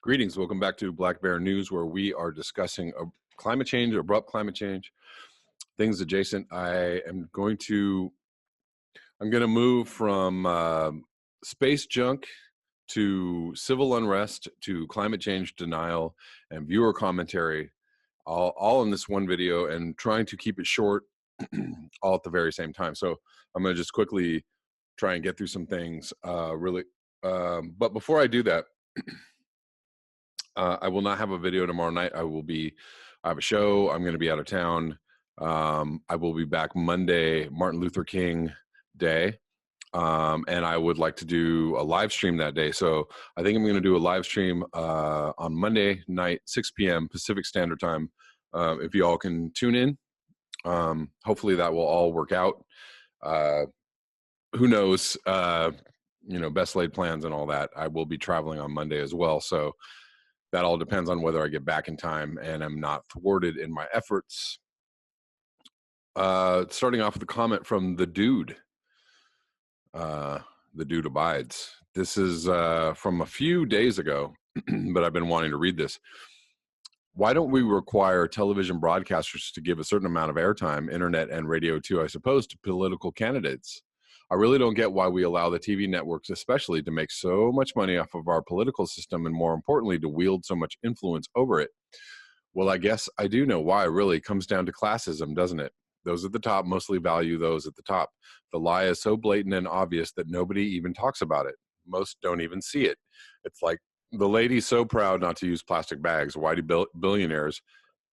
Greetings. Welcome back to Black Bear News, where we are discussing climate change, abrupt climate change, things adjacent. I'm going to move from space junk to civil unrest to climate change denial and viewer commentary, all in this one video, and trying to keep it short, all at the very same time. So I'm going to just quickly try and get through some things, but before I do that, I will not have a video tomorrow night. I have a show. I'm going to be out of town. I will be back Monday, Martin Luther King Day. And I would like to do a live stream that day. So I think I'm going to do a live stream on Monday night, 6 p.m. Pacific Standard Time. If you all can tune in, hopefully that will all work out. Who knows, best laid plans and all that. I will be traveling on Monday as well. So that all depends on whether I get back in time and I'm not thwarted in my efforts. Starting off with a comment from the dude. The dude abides. This is from a few days ago, but I've been wanting to read this. Why don't we require television broadcasters to give a certain amount of airtime, internet and radio too, I suppose, to political candidates? I really don't get why we allow the TV networks especially to make so much money off of our political system, and more importantly, to wield so much influence over it. Well, I guess I do know why. Really, it comes down to classism, doesn't it? Those at the top mostly value those at the top. The lie is so blatant and obvious that nobody even talks about it. Most don't even see it. It's like the lady's so proud not to use plastic bags. Why do billionaires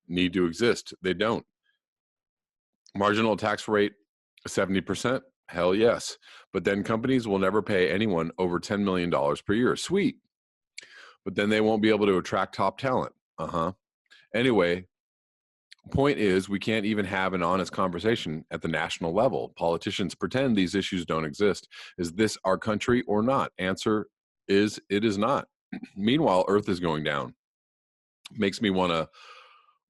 need to exist? They don't. Marginal tax rate, 70%? Hell yes. But then companies will never pay anyone over $10 million per year. Sweet. But then they won't be able to attract top talent. Anyway, point is, we can't even have an honest conversation at the national level. Politicians pretend these issues don't exist. Is this our country or not? Answer is, it is not. Meanwhile, Earth is going down. Makes me want to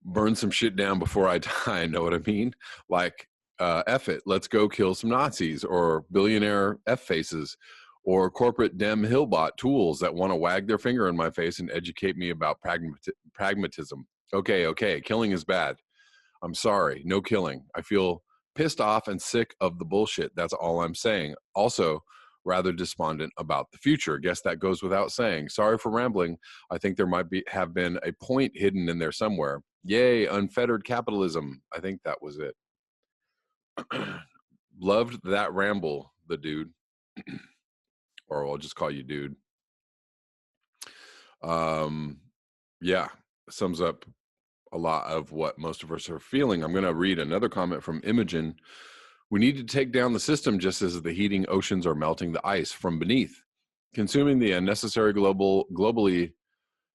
burn some shit down before I die. Know what I mean? Like, F it, let's go kill some Nazis, or billionaire F faces, or corporate Dem Hillbot tools that want to wag their finger in my face and educate me about pragmatism. Okay, killing is bad. I'm sorry, no killing. I feel pissed off and sick of the bullshit. That's all I'm saying. Also, rather despondent about the future. Guess that goes without saying. Sorry for rambling. I think there might have been a point hidden in there somewhere. Yay, unfettered capitalism. I think that was it. Loved that ramble, the dude. Or I'll just call you dude. Yeah, sums up a lot of what most of us are feeling. I'm going to read another comment from Imogen. We need to take down the system just as the heating oceans are melting the ice from beneath. Consuming the unnecessary globally,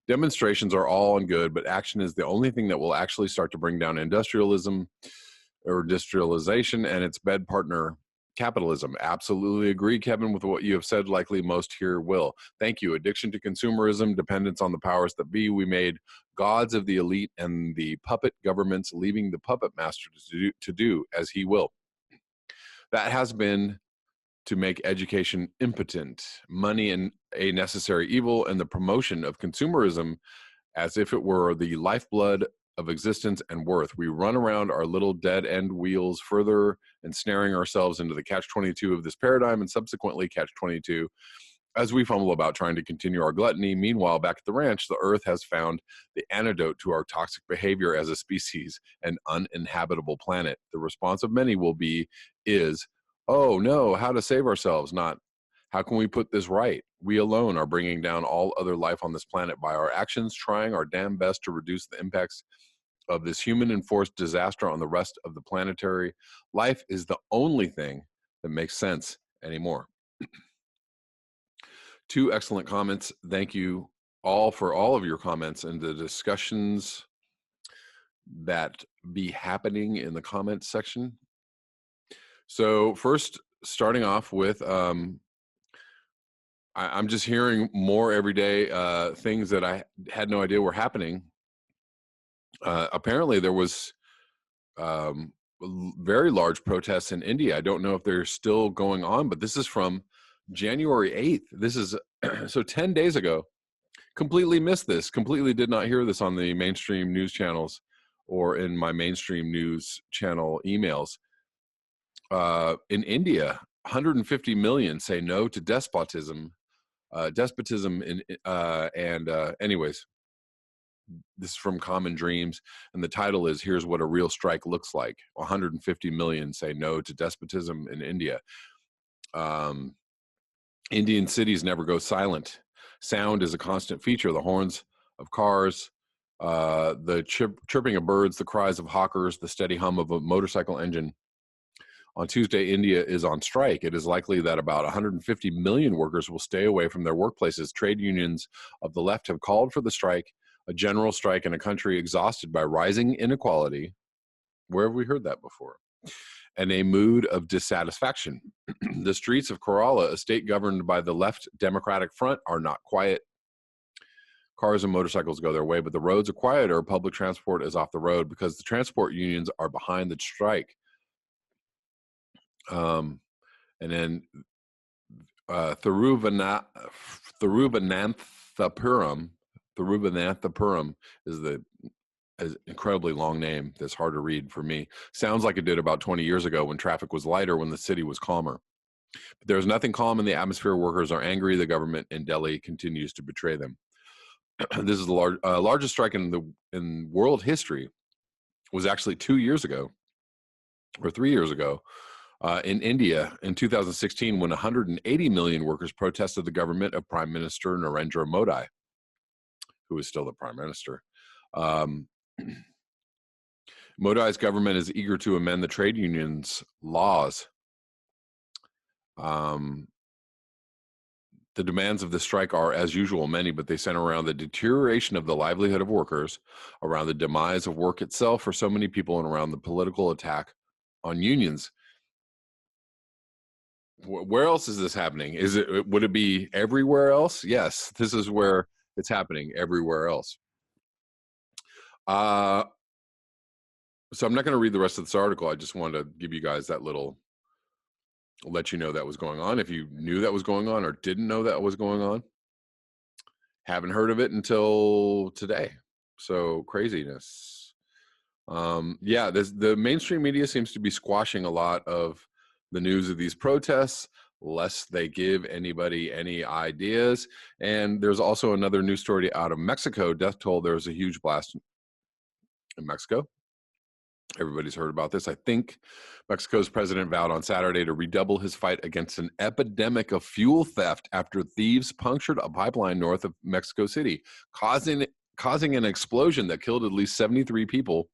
demonstrations are all and good, but action is the only thing that will actually start to bring down industrialism or industrialization and its bed partner, capitalism. Absolutely agree, Kevin, with what you have said. Likely most here will. Thank you. Addiction to consumerism, dependence on the powers that be. We made gods of the elite and the puppet governments, leaving the puppet master to do as he will. That has been to make education impotent, money and a necessary evil, and the promotion of consumerism as if it were the lifeblood of existence and worth. We run around our little dead end wheels, further ensnaring ourselves into the catch-22 of this paradigm, and subsequently catch-22 as we fumble about trying to continue our gluttony. Meanwhile, back at the ranch, the earth has found the antidote to our toxic behavior as a species, an uninhabitable planet. The response of many will be, oh no, how to save ourselves, not how can we put this right? We alone are bringing down all other life on this planet by our actions, trying our damn best to reduce the impacts of this human-enforced disaster on the rest of the planetary. Life is the only thing that makes sense anymore. Two excellent comments. Thank you all for all of your comments and the discussions that be happening in the comments section. So first, starting off with, I'm just hearing more every day, things that I had no idea were happening. Apparently there was very large protests in India. I don't know if they're still going on, but this is from January 8th. This is so 10 days ago. Completely missed this. Completely did not hear this on the mainstream news channels or in my mainstream news channel emails. In India, 150 million say no to despotism. Despotism anyways, this is from Common Dreams, and the title is "Here's What a Real Strike Looks Like." 150 million say no to despotism in India. Indian cities never go silent. Sound is a constant feature. The horns of cars, the chirping of birds, the cries of hawkers, the steady hum of a motorcycle engine. On Tuesday, India is on strike. It is likely that about 150 million workers will stay away from their workplaces. Trade unions of the left have called for the strike, a general strike in a country exhausted by rising inequality. Where have we heard that before? And a mood of dissatisfaction. The streets of Kerala, a state governed by the left Democratic Front, are not quiet. Cars and motorcycles go their way, but the roads are quieter. Public transport is off the road because the transport unions are behind the strike. And then Thiruvananthapuram is an incredibly long name that's hard to read for me. Sounds like it did about 20 years ago when traffic was lighter, when the city was calmer. But there's nothing calm in the atmosphere. Workers are angry. The government in Delhi continues to betray them. This is the largest strike in world history. Was actually 2 years ago or 3 years ago. In India in 2016, when 180 million workers protested the government of Prime Minister Narendra Modi, who is still the Prime Minister. Modi's government is eager to amend the trade unions' laws. The demands of the strike are, as usual, many, but they center around the deterioration of the livelihood of workers, around the demise of work itself for so many people, and around the political attack on unions. Where else is this happening? Would it be everywhere else? Yes, this is where it's happening everywhere else. So I'm not going to read the rest of this article. I just wanted to give you guys that let you know that was going on. If you knew that was going on or didn't know that was going on, haven't heard of it until today. So craziness. The mainstream media seems to be squashing a lot of the news of these protests, lest they give anybody any ideas. And there's also another news story out of Mexico. Death toll. There was a huge blast in Mexico. Everybody's heard about this. I think Mexico's president vowed on Saturday to redouble his fight against an epidemic of fuel theft after thieves punctured a pipeline north of Mexico City, causing an explosion that killed at least 73 people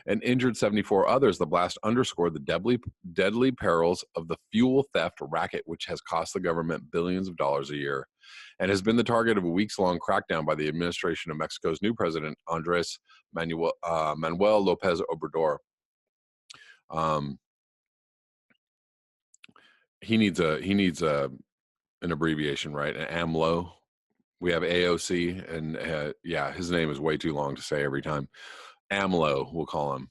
and injured 74 others. The blast underscored the deadly perils of the fuel theft racket, which has cost the government billions of dollars a year and has been the target of a weeks-long crackdown by the administration of Mexico's new president, Andres Manuel Lopez Obrador. He needs an abbreviation, right? An AMLO. We have AOC, and his name is way too long to say every time. AMLO, we'll call him.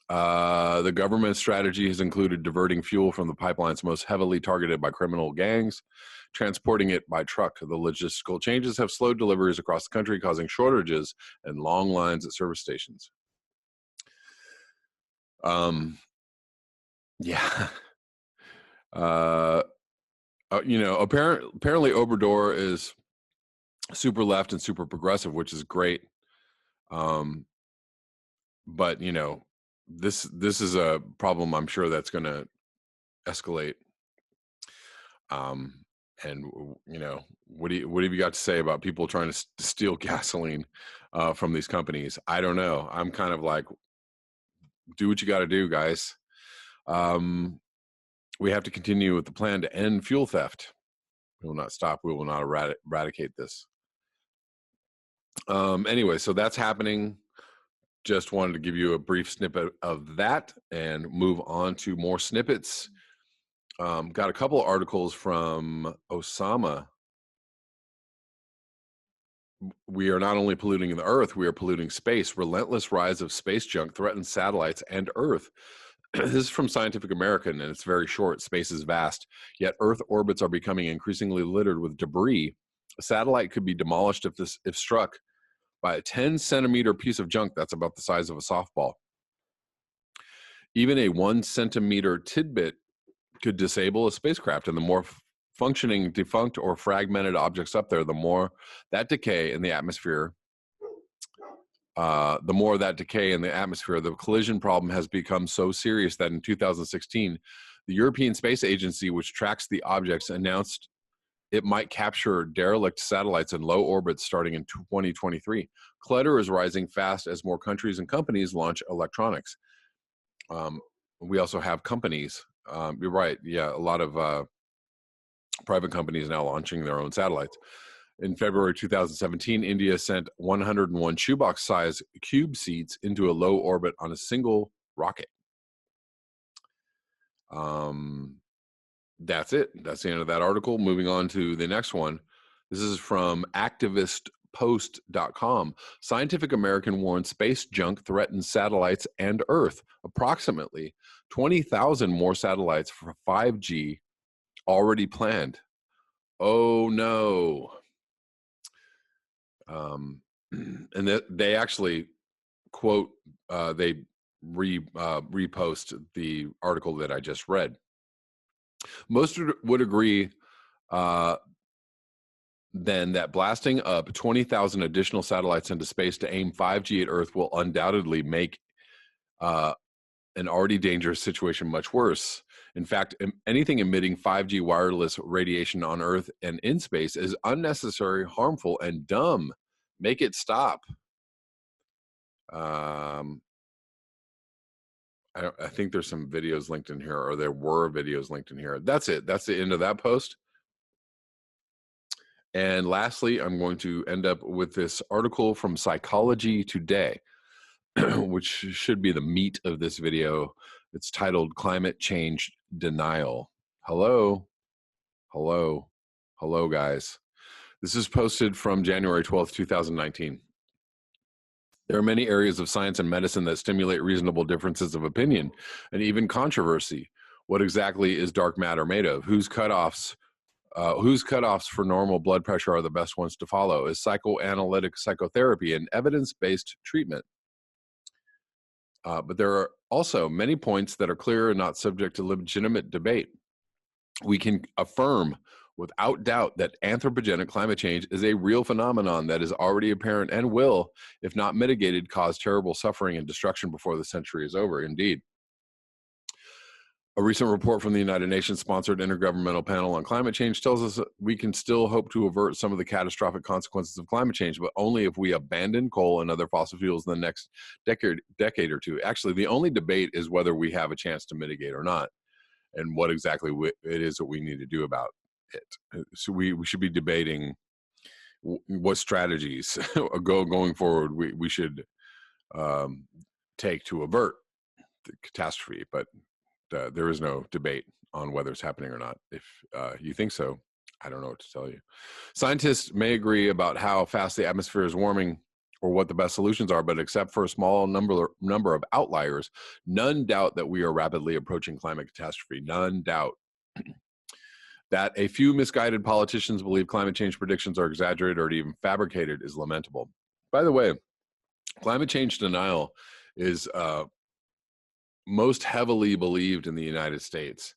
The government strategy has included diverting fuel from the pipelines most heavily targeted by criminal gangs, transporting it by truck. The logistical changes have slowed deliveries across the country, causing shortages and long lines at service stations. Apparently Obrador is super left and super progressive, which is great. But this is a problem I'm sure that's going to escalate. And what have you got to say about people trying to steal gasoline from these companies? I don't know. I'm kind of like, do what you got to do, guys. We have to continue with the plan to end fuel theft. We will not stop. We will not eradicate this. Anyway, so that's happening. Just wanted to give you a brief snippet of that and move on to more snippets. Got a couple of articles from Osama. We are not only polluting the earth, we are polluting space. Relentless rise of space junk threatens satellites and Earth. This is from Scientific American, and it's very short. Space is vast, yet Earth orbits are becoming increasingly littered with debris. A satellite could be demolished if struck by a 10-centimeter piece of junk that's about the size of a softball. Even a 1-centimeter tidbit could disable a spacecraft, and the more functioning defunct or fragmented objects up there, the more that decay in the atmosphere. The collision problem has become so serious that in 2016, the European Space Agency, which tracks the objects, announced it might capture derelict satellites in low orbits starting in 2023. Clutter is rising fast as more countries and companies launch electronics. We also have companies. You're right. Yeah, a lot of private companies now launching their own satellites. In February 2017, India sent 101 shoebox-sized cube seats into a low orbit on a single rocket. That's it. That's the end of that article. Moving on to the next one. This is from activistpost.com. Scientific American warns space junk threatens satellites and Earth. Approximately 20,000 more satellites for 5G already planned. Oh no. And they actually quote, they repost the article that I just read. Most would agree then that blasting up 20,000 additional satellites into space to aim 5G at Earth will undoubtedly make an already dangerous situation much worse. In fact, anything emitting 5G wireless radiation on Earth and in space is unnecessary, harmful, and dumb. Make it stop. I think there's some videos linked in here, or there were videos linked in here. That's it. That's the end of that post. And lastly, I'm going to end up with this article from Psychology Today, which should be the meat of this video. It's titled Climate Change Denial. Hello, guys. This is posted from January 12th, 2019. There are many areas of science and medicine that stimulate reasonable differences of opinion and even controversy. What exactly is dark matter made of? Whose cutoffs for normal blood pressure are the best ones to follow? Is psychoanalytic psychotherapy an evidence-based treatment? But there are also many points that are clear and not subject to legitimate debate. We can affirm without doubt that anthropogenic climate change is a real phenomenon that is already apparent and will, if not mitigated, cause terrible suffering and destruction before the century is over. Indeed. A recent report from the United Nations-sponsored Intergovernmental Panel on Climate Change tells us that we can still hope to avert some of the catastrophic consequences of climate change, but only if we abandon coal and other fossil fuels in the next decade or two. Actually, the only debate is whether we have a chance to mitigate or not, and what exactly it is that we need to do about it. So we should be debating what strategies going forward we should take to avert the catastrophe, but there is no debate on whether it's happening or not. If you think so, I don't know what to tell you. Scientists may agree about how fast the atmosphere is warming or what the best solutions are, but except for a small number of outliers, none doubt that we are rapidly approaching climate catastrophe. None doubt. That a few misguided politicians believe climate change predictions are exaggerated or even fabricated is lamentable. By the way, climate change denial is most heavily believed in the United States.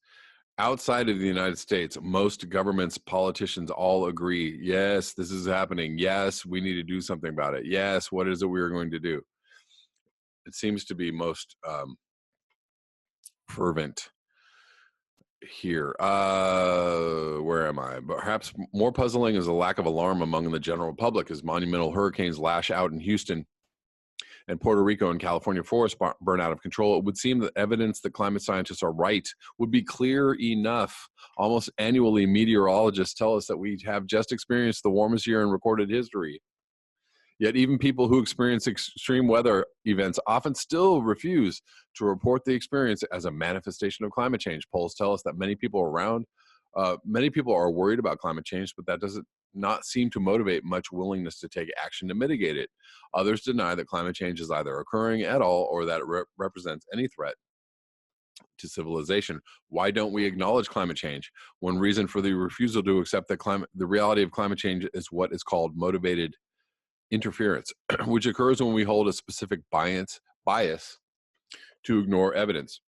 Outside of the United States, most governments, politicians all agree, yes, this is happening. Yes, we need to do something about it. Yes, what is it we're going to do? It seems to be most fervent here. Where am I? Perhaps more puzzling is a lack of alarm among the general public as monumental hurricanes lash out in Houston and Puerto Rico and California forests burn out of control. It would seem that evidence that climate scientists are right would be clear enough. Almost annually, meteorologists tell us that we have just experienced the warmest year in recorded history. Yet even people who experience extreme weather events often still refuse to report the experience as a manifestation of climate change. Polls tell us that many people are worried about climate change, but that doesn't not seem to motivate much willingness to take action to mitigate it. Others deny that climate change is either occurring at all or that it represents any threat to civilization. Why don't we acknowledge climate change? One reason for the refusal to accept the reality of climate change is what is called motivated interference, which occurs when we hold a specific bias to ignore evidence.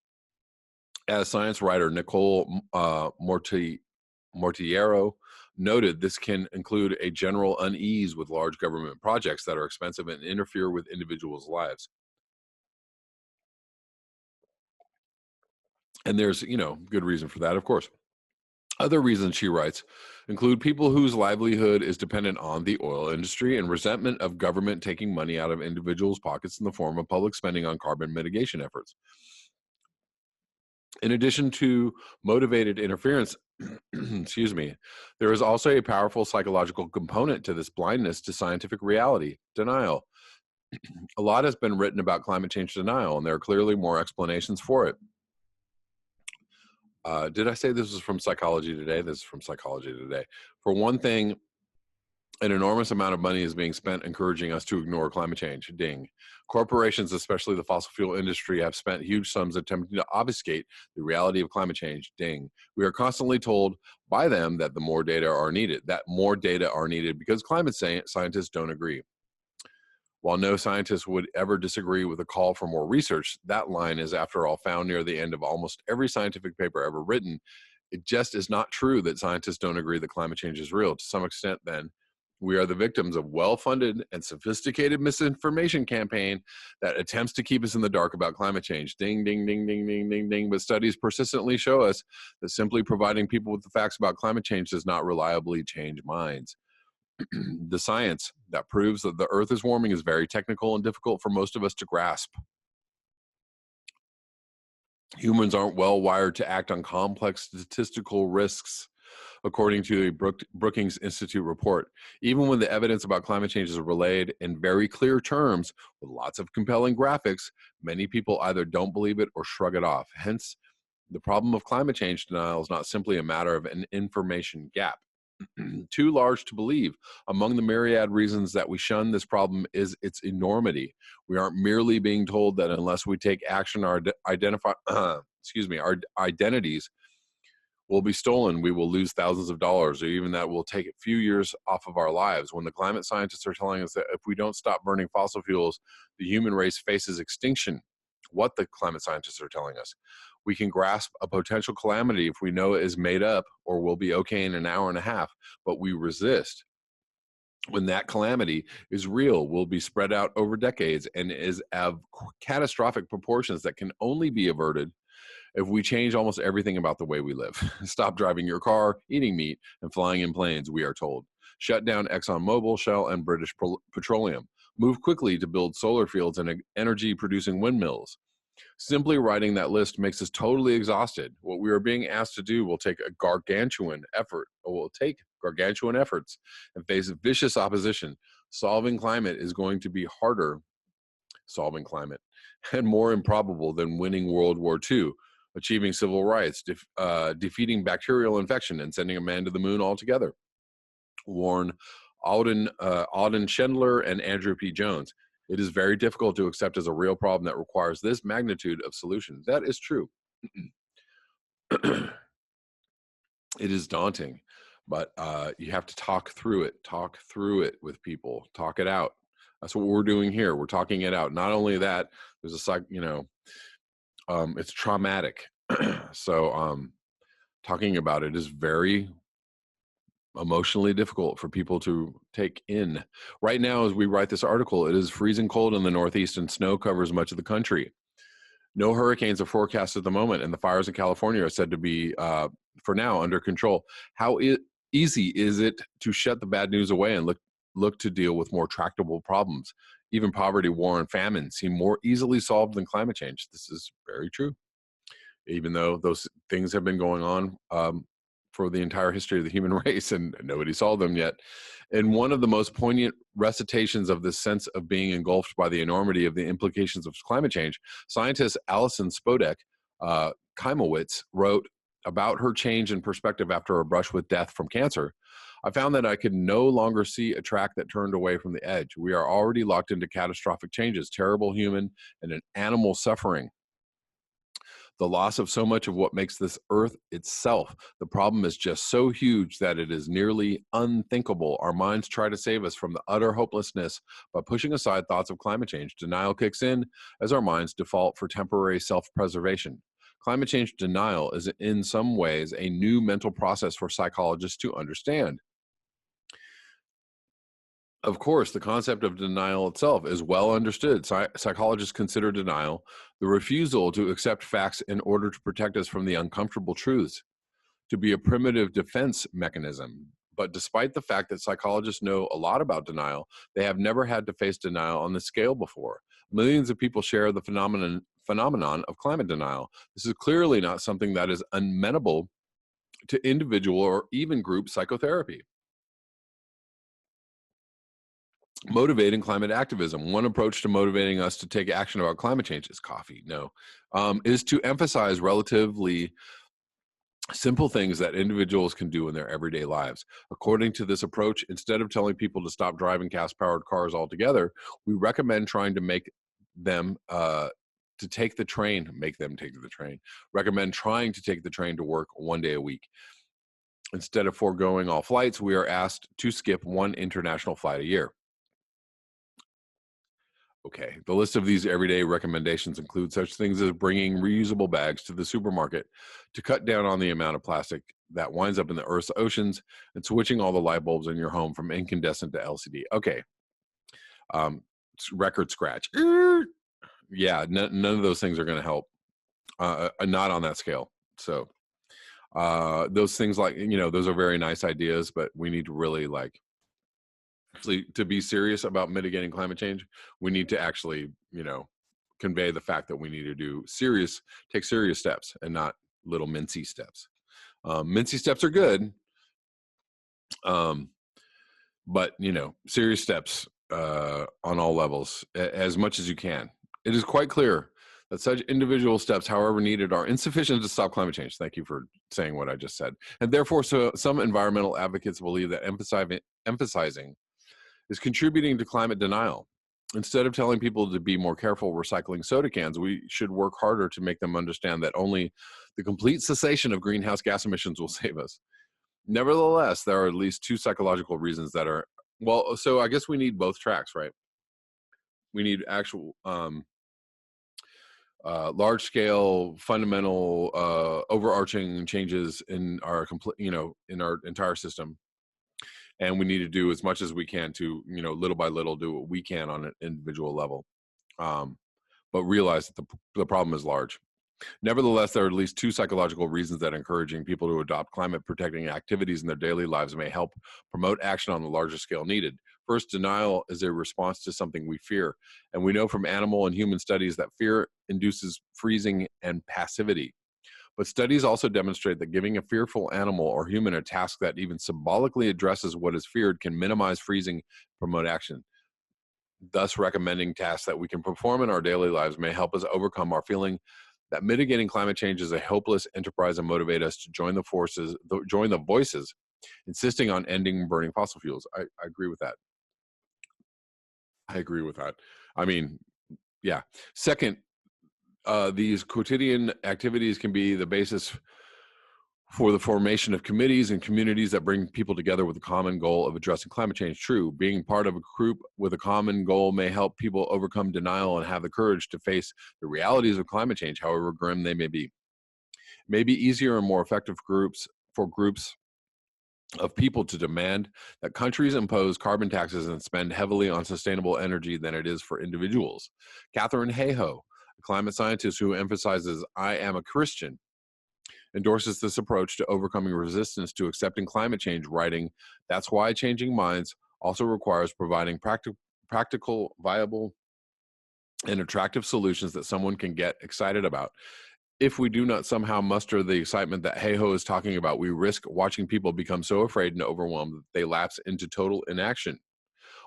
As science writer Nicole Mortiero noted, this can include a general unease with large government projects that are expensive and interfere with individuals' lives. And there's, good reason for that, of course. Other reasons, she writes, include people whose livelihood is dependent on the oil industry and resentment of government taking money out of individuals' pockets in the form of public spending on carbon mitigation efforts. In addition to motivated interference, excuse me, there is also a powerful psychological component to this blindness to scientific reality, denial. A lot has been written about climate change denial, and there are clearly more explanations for it. Did I say this was from Psychology Today? This is from Psychology Today. For one thing, an enormous amount of money is being spent encouraging us to ignore climate change. Ding. Corporations, especially the fossil fuel industry, have spent huge sums attempting to obfuscate the reality of climate change. Ding. We are constantly told by them that more data are needed because climate scientists don't agree. While no scientist would ever disagree with a call for more research, that line is, after all, found near the end of almost every scientific paper ever written. It just is not true that scientists don't agree that climate change is real. To some extent, then, we are the victims of well-funded and sophisticated misinformation campaign that attempts to keep us in the dark about climate change. Ding, ding, ding, ding, ding, ding, ding. But studies persistently show us that simply providing people with the facts about climate change does not reliably change minds. The science that proves that the Earth is warming is very technical and difficult for most of us to grasp. Humans aren't well wired to act on complex statistical risks, according to a Brookings Institute report. Even when the evidence about climate change is relayed in very clear terms with lots of compelling graphics, many people either don't believe it or shrug it off. Hence, the problem of climate change denial is not simply a matter of an information gap. Too large to believe. Among the myriad reasons that we shun this problem is its enormity. We aren't merely being told that unless we take action, our identities will be stolen, we will lose thousands of dollars, or even that will take a few years off of our lives. When the climate scientists are telling us that if we don't stop burning fossil fuels, the human race faces extinction. What the climate scientists are telling us. We can grasp a potential calamity if we know it is made up or will be okay in an hour and a half, but we resist. When that calamity is real, will be spread out over decades and is of catastrophic proportions that can only be averted if we change almost everything about the way we live. Stop driving your car, eating meat, and flying in planes, we are told. Shut down ExxonMobil, Shell, and British Petroleum. Move quickly to build solar fields and energy-producing windmills. Simply writing that list makes us totally exhausted. What we are being asked to do will take gargantuan efforts and face vicious opposition. Solving climate is going to be harder, and more improbable than winning World War II, achieving civil rights, defeating bacterial infection, and sending a man to the moon altogether. Warn Auden Schindler and Andrew P. Jones. It is very difficult to accept as a real problem that requires this magnitude of solution. That is true. It is daunting, but you have to talk through it with people, talk it out. That's what we're doing here. We're talking it out. Not only that, there's it's traumatic. So talking about it is very emotionally difficult for people to take in. Right now, as we write this article, it is freezing cold in the Northeast and snow covers much of the country. No hurricanes are forecast at the moment, and the fires in California are said to be, for now, under control. How easy is it to shut the bad news away and look to deal with more tractable problems? Even poverty, war, and famine seem more easily solved than climate change. This is very true. Even though those things have been going on for the entire history of the human race, and nobody solved them yet. In one of the most poignant recitations of this sense of being engulfed by the enormity of the implications of climate change, scientist Alison Spodek Keimowitz wrote about her change in perspective after a brush with death from cancer. I found that I could no longer see a track that turned away from the edge. We are already locked into catastrophic changes, terrible human and an animal suffering. the loss of so much of what makes this earth itself. The problem is just so huge that it is nearly unthinkable. Our minds try to save us from the utter hopelessness by pushing aside thoughts of climate change. Denial kicks in as our minds default for temporary self-preservation. Climate change denial is in some ways a new mental process for psychologists to understand. Of course, the concept of denial itself is well understood. Psychologists consider denial the refusal to accept facts in order to protect us from the uncomfortable truths, to be a primitive defense mechanism. But despite the fact that psychologists know a lot about denial, they have never had to face denial on this scale before. Millions of people share the phenomenon of climate denial. This is clearly not something that is amenable to individual or even group psychotherapy. Motivating climate activism. One approach to motivating us to take action about climate change is coffee. No, is to emphasize relatively simple things that individuals can do in their everyday lives. According to this approach, instead of telling people to stop driving gas-powered cars altogether, we recommend trying to make them to take the train, make them take the train. Recommend trying to take the train to work one day a week. Instead of foregoing all flights, we are asked to skip one international flight a year. Okay, the list of these everyday recommendations include such things as bringing reusable bags to the supermarket to cut down on the amount of plastic that winds up in the Earth's oceans, and switching all the light bulbs in your home from incandescent to LCD. Okay, record scratch. Yeah, none of those things are going to help, not on that scale. So those things, like, those are very nice ideas, but we need to really, like, actually, to be serious about mitigating climate change, we need to actually, convey the fact that we need to take serious steps and not little mincy steps. Mincy steps are good, but serious steps on all levels, as much as you can. It is quite clear that such individual steps, however needed, are insufficient to stop climate change. Thank you for saying what I just said. And therefore, so some environmental advocates believe that emphasizing is contributing to climate denial. Instead of telling people to be more careful recycling soda cans, we should work harder to make them understand that only the complete cessation of greenhouse gas emissions will save us. Nevertheless, there are at least two psychological reasons that are, well, so I guess we need both tracks, right? We need actual large-scale, fundamental, overarching changes in our in our entire system. And we need to do as much as we can to, little by little, do what we can on an individual level. But realize that the problem is large. Nevertheless, there are at least two psychological reasons that encouraging people to adopt climate protecting activities in their daily lives may help promote action on the larger scale needed. First, denial is a response to something we fear. And we know from animal and human studies that fear induces freezing and passivity. But studies also demonstrate that giving a fearful animal or human a task that even symbolically addresses what is feared can minimize freezing, promote action. Thus, recommending tasks that we can perform in our daily lives may help us overcome our feeling that mitigating climate change is a hopeless enterprise and motivate us to join the voices insisting on ending burning fossil fuels. I agree with that. I agree with that. I mean, yeah. Second, these quotidian activities can be the basis for the formation of committees and communities that bring people together with the common goal of addressing climate change. True, being part of a group with a common goal may help people overcome denial and have the courage to face the realities of climate change, however grim they may be. It may be easier and more effective for groups of people to demand that countries impose carbon taxes and spend heavily on sustainable energy than it is for individuals. Katharine Hayhoe, a climate scientist who emphasizes "I am a Christian," endorses this approach to overcoming resistance to accepting climate change, writing, "That's why changing minds also requires providing practical, viable, and attractive solutions that someone can get excited about. If we do not somehow muster the excitement that Hayhoe is talking about, we risk watching people become so afraid and overwhelmed that they lapse into total inaction.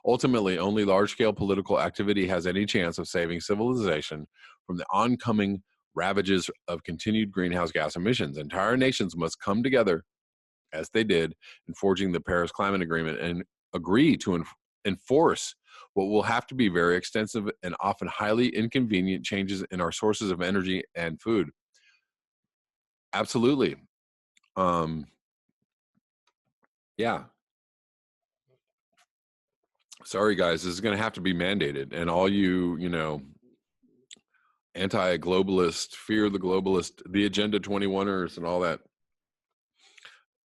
Ultimately, only large-scale political activity has any chance of saving civilization from the oncoming ravages of continued greenhouse gas emissions. Entire nations must come together, as they did in forging the Paris Climate Agreement, and agree to enforce what will have to be very extensive and often highly inconvenient changes in our sources of energy and food. Absolutely. Yeah. Sorry, guys. This is going to have to be mandated. And all you, anti-globalist, fear the globalist, the Agenda 21ers and all that.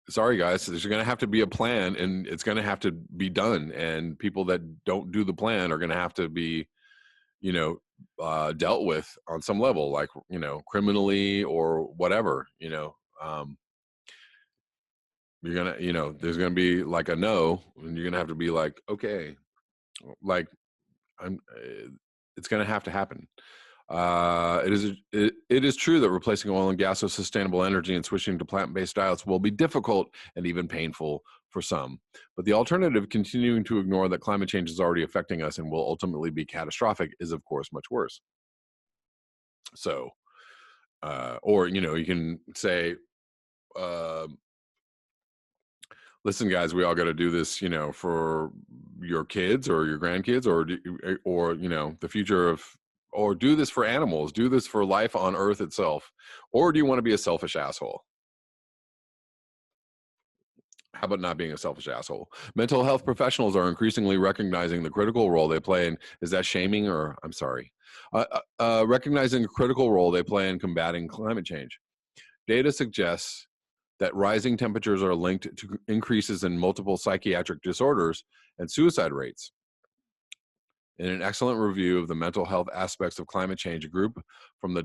Sorry, guys. There's going to have to be a plan, and it's going to have to be done. And people that don't do the plan are going to have to be, dealt with on some level, like, criminally or whatever, you're going to, there's going to be like a no, and you're going to have to be like, okay, like it's going to have to happen. It is true that replacing oil and gas with sustainable energy and switching to plant-based diets will be difficult and even painful for some. But the alternative, continuing to ignore that climate change is already affecting us and will ultimately be catastrophic, is of course much worse. So, or you can say, uh, listen, guys, we all got to do this, for your kids or your grandkids, or the future of, or do this for animals, do this for life on Earth itself, or do you want to be a selfish asshole? How about not being a selfish asshole? Mental health professionals are increasingly recognizing the critical role they play in. Is that shaming, or I'm sorry? Recognizing the critical role they play in combating climate change. Data suggests that rising temperatures are linked to increases in multiple psychiatric disorders and suicide rates. In an excellent review of the mental health aspects of climate change, a group from the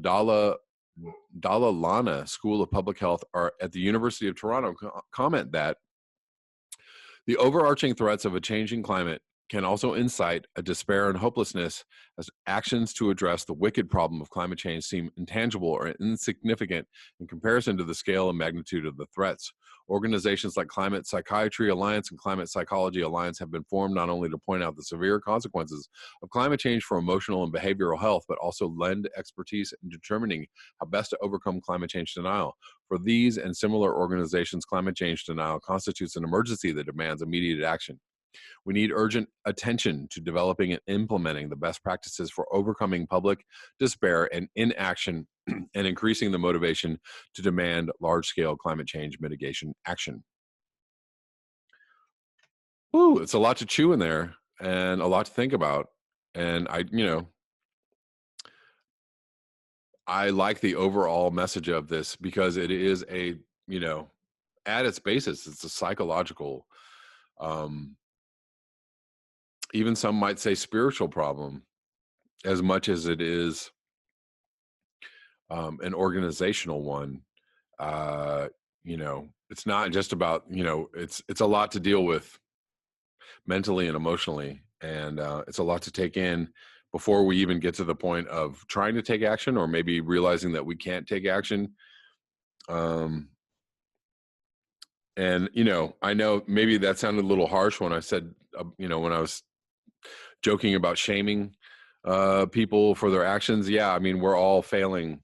Llama School of Public Health at the University of Toronto comment that the overarching threats of a changing climate can also incite a despair and hopelessness, as actions to address the wicked problem of climate change seem intangible or insignificant in comparison to the scale and magnitude of the threats. Organizations like Climate Psychiatry Alliance and Climate Psychology Alliance have been formed not only to point out the severe consequences of climate change for emotional and behavioral health, but also lend expertise in determining how best to overcome climate change denial. For these and similar organizations, climate change denial constitutes an emergency that demands immediate action. We need urgent attention to developing and implementing the best practices for overcoming public despair and inaction and increasing the motivation to demand large-scale climate change mitigation action. Ooh, it's a lot to chew in there and a lot to think about. And I like the overall message of this because it is at its basis, it's a psychological, even some might say spiritual problem, as much as it is an organizational one. uh it's not just about, it's a lot to deal with mentally and emotionally, and it's a lot to take in before we even get to the point of trying to take action, or maybe realizing that we can't take action. um and I know maybe that sounded a little harsh when I said, when I was joking about shaming people for their actions. Yeah, I mean, we're all failing.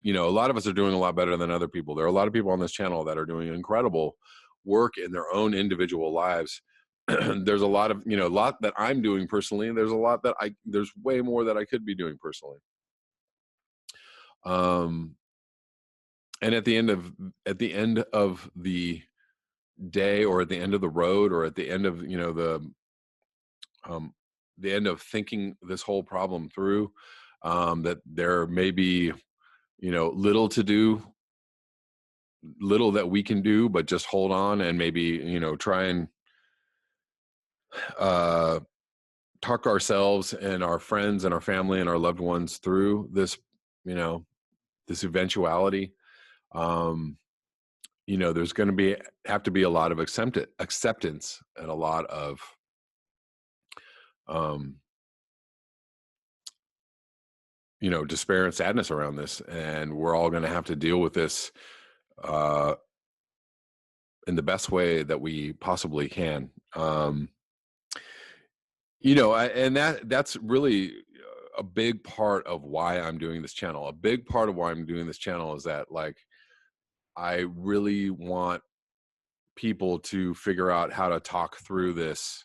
A lot of us are doing a lot better than other people. There are a lot of people on this channel that are doing incredible work in their own individual lives. There's a lot of, a lot that I'm doing personally, and there's a lot that there's way more that I could be doing personally. Um, and at the end of the day, or at the end of the road, or at the end of, the end of thinking this whole problem through, that there may be, little to do, little that we can do, but just hold on and maybe, try and uh, talk ourselves and our friends and our family and our loved ones through this, this eventuality. Um, there's going to have to be a lot of acceptance and a lot of, um, despair and sadness around this. And we're all going to have to deal with this uh, in the best way that we possibly can. And that's really a big part of why I'm doing this channel. A big part of why I'm doing this channel is that, like, I really want people to figure out how to talk through this,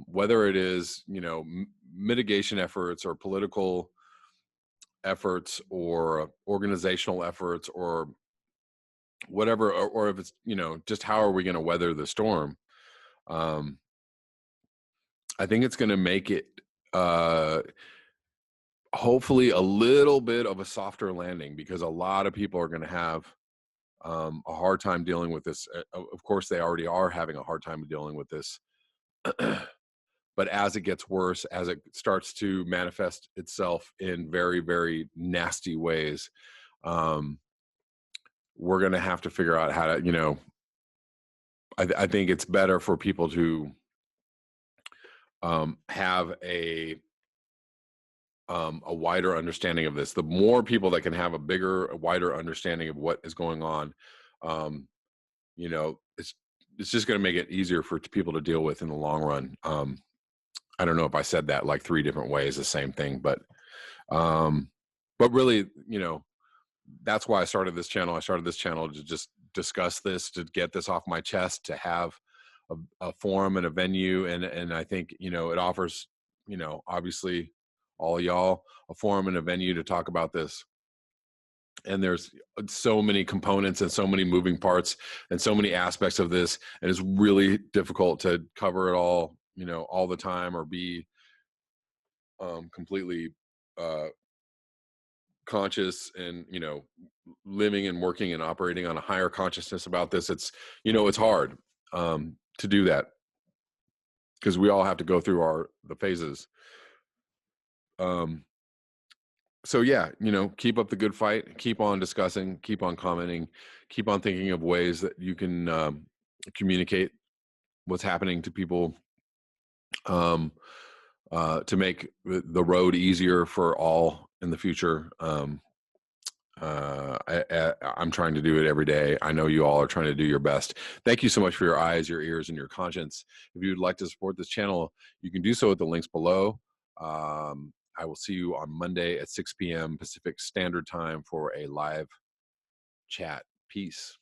whether it is, mitigation efforts or political efforts or organizational efforts or whatever, or if it's, just how are we going to weather the storm? I think it's going to make it hopefully a little bit of a softer landing, because a lot of people are going to have a hard time dealing with this. Of course, they already are having a hard time dealing with this. But as it gets worse, as it starts to manifest itself in very, very nasty ways, we're going to have to figure out how to, I think it's better for people to have a wider understanding of this. The more people that can have a wider understanding of what is going on, it's just going to make it easier for people to deal with in the long run. I don't know if I said that like 3 different ways, the same thing, but really, that's why I started this channel. I started this channel to just discuss this, to get this off my chest, to have a forum and a venue. And I think, it offers, obviously all of y'all a forum and a venue to talk about this. And there's so many components and so many moving parts and so many aspects of this. And it's really difficult to cover it all, all the time, or be completely conscious and, living and working and operating on a higher consciousness about this. It's, it's hard to do that, because we all have to go through the phases. So yeah, keep up the good fight, keep on discussing, keep on commenting, keep on thinking of ways that you can communicate what's happening to people, to make the road easier for all in the future. I'm trying to do it every day. I know you all are trying to do your best. Thank you so much for your eyes, your ears, and your conscience. If you would like to support this channel, you can do so at the links below. I will see you on Monday at 6 p.m. Pacific Standard Time for a live chat. Peace.